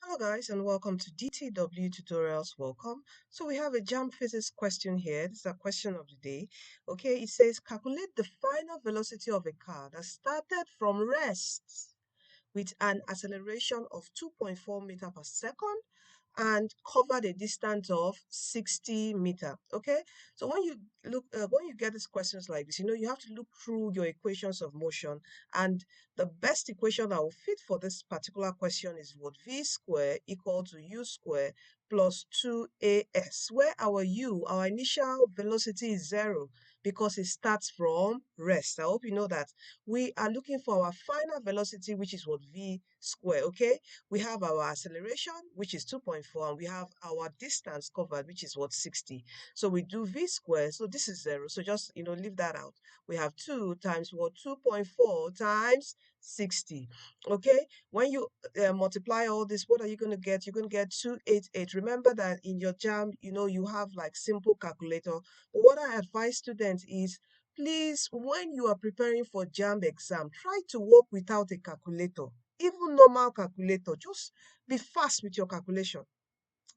Hello guys and welcome to DTW tutorials. Welcome. So we have a JAMB physics question here. This is a question of the day. Okay, it says calculate the final velocity of a car that started from rest with an acceleration of 2.4 meter per second and covered a distance of 60 meter. Okay, so when you get these questions like this, you have to look through your equations of motion, and the best equation that will fit for this particular question is what v square equal to u square plus 2as, where our initial velocity is 0 because it starts from rest. I hope you know that we are looking for our final velocity, which is what v square. Okay, we have our acceleration, which is 2.4, and we have our distance covered, which is what 60. So we do v square, so this is 0, so just leave that out. We have 2 times what 2.4 times 60. Okay, when you multiply all this, what are you going to get? You're going to get 288. Remember that in your JAMB, you have like simple calculator. But what I advise students is, please, when you are preparing for JAMB exam, try to work without a calculator. Even normal calculator, just be fast with your calculation.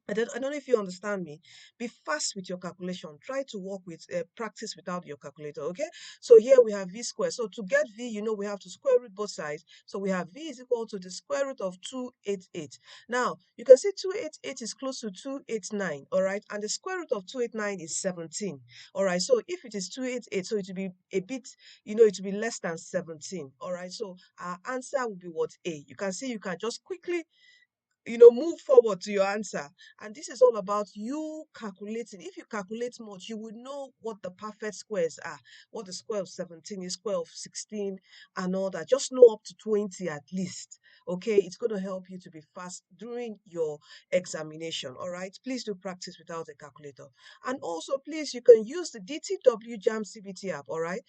I don't know if you understand me. Be fast with your calculation. Try to work with practice without your calculator. Okay. So here we have v squared. So to get v, we have to square root both sides. So we have v is equal to the square root of 288. Now you can see 288 is close to 289. All right. And the square root of 289 is 17. All right. So if it is 288, so it will be a bit, it will be less than 17. All right. So our answer will be what? A. You can see you can just quickly move forward to your answer. And this is all about you calculating. If you calculate much, you would know what the perfect squares are, what the square of 17 is, square of 16, and all that. Just know up to 20 at least. Okay, it's going to help you to be fast during your examination. All right, please do practice without a calculator. And also, please, you can use the DTW JAMB CBT app. All right,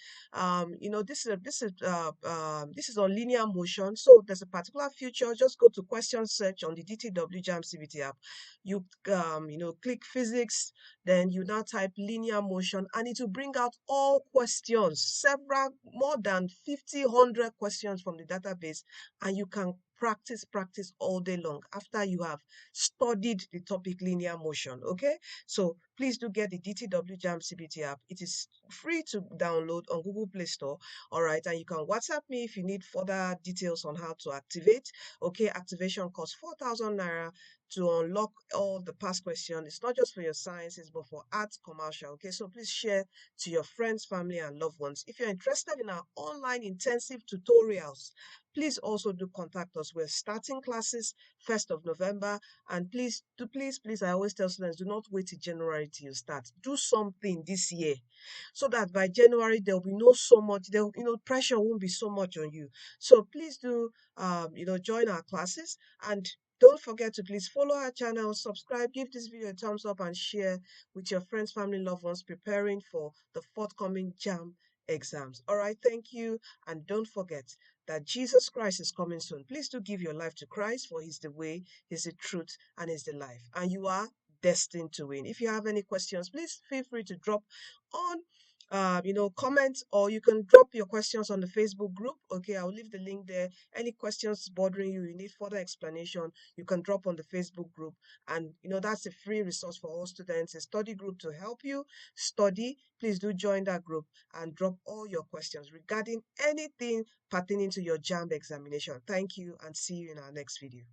this is on linear motion, so there's a particular feature. Just go to question search on the DTW JAMB CBT app. You click physics, then you now type linear motion, and it will bring out all questions, more than 100 questions from the database, and you can practice all day long after you have studied the topic linear motion. Okay, so please do get the DTW JAMB CBT app. It is free to download on Google Play Store. All right, and you can WhatsApp me if you need further details on how to activate. Okay, activation costs 4,000 naira to unlock all the past questions. It's not just for your sciences, but for arts, commercial. Okay, so please share to your friends, family, and loved ones. If you're interested in our online intensive tutorials, please also do contact us. We're starting classes 1st of November, and please, I always tell students, do not wait till January till you start. Do something this year, so that by January there will be pressure won't be so much on you. So please do join our classes, and don't forget to please follow our channel, subscribe, give this video a thumbs up, and share with your friends, family, loved ones preparing for the forthcoming JAMB exams. All right, thank you, and don't forget that Jesus Christ is coming soon. Please do give your life to Christ, for He's the way, He's the truth, and He's the life, and you are destined to win. If you have any questions, please feel free to drop on comment, or you can drop your questions on the Facebook group. Okay, I'll leave the link there. Any questions bothering you, you need further explanation, you can drop on the Facebook group. And that's a free resource for all students, a study group to help you study. Please do join that group and drop all your questions regarding anything pertaining to your JAMB examination. Thank you, and see you in our next video.